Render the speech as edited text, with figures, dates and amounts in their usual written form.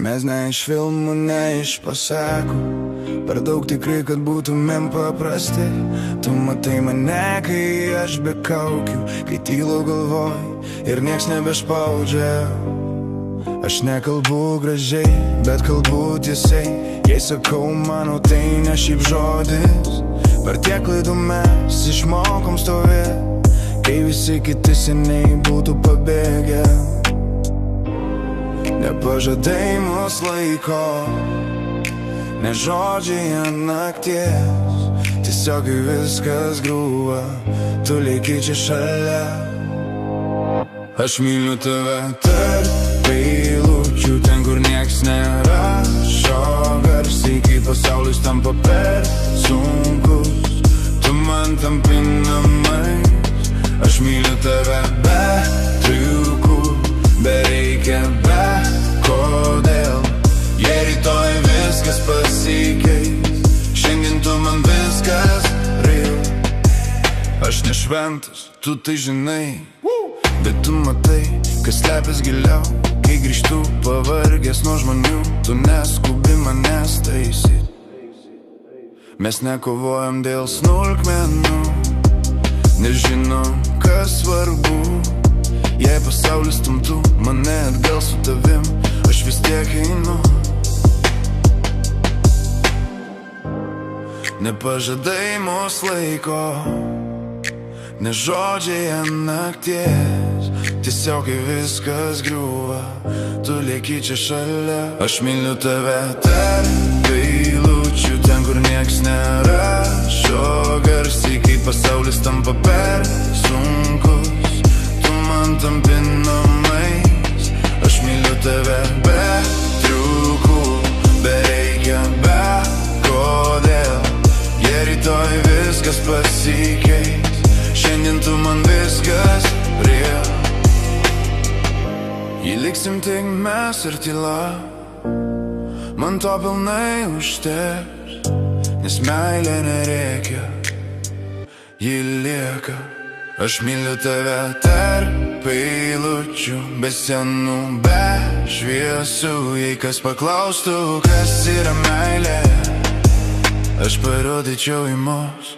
Mes ne iš filmų, ne iš pasakų, per daug tikrai, kad būtumėm paprasti. Tu matai mane, kai aš be kaukių, kai tylu galvoj ir nieks nebespaudžia. Aš nekalbu gražiai, bet kalbu tiesiai. Jei sakau mano, tai ne šiaip žodis. Per tiek klaidų mes išmokom stovėt, kai visi kiti seniai būtų pabėgę. Nepažadai mus laiko, ne žodžiai ant nakties. Tiesiog kai viskas griūva, tu lieki čia šalia. Aš myliu tave tarp eilučių, ten kur nieks nerašo garsiai, kai pasaulis tampa per sunkus, tu man tampi namais. Aš myliu tave be triukų, be reikia, be kodėl. Jei rytoj viskas pasikeis, šiandien tu man viskas real. Aš ne šventas, tu tai žinai, bet tu matai, kas slepias giliau. Kai grįžtu pavargęs nuo žmonių, tu neskubi manęs taisyt. Mes nekovojam dėl smulkmenų, nežinom, kas svarbu. Jei pasaulis stumtų mane atgal su tavim, aš vis tiek einu. Nepažadai mus laiko, ne žodžiai ant nakties. Tiesiog kai viskas griūva, tu lieki čia šalia. Aš myliu tave tarp eilučių, ten kur nieks nerašo garsiai, kai pasaulis tampa per sunkus, man tampi namais. Aš myliu tave be triukų, be reikia, be kodėl. Jei rytoj viskas pasikeis, šiandien tu man viskas real. Jei liksim tik mes ir tyla, man to pilnai užteks, nes meilė nereikia, ji lieka. Aš myliu tave tarp eilučių, be sienų, be šviesų. Jei kas paklaustų, kas yra meilė, aš parodyčiau į mus.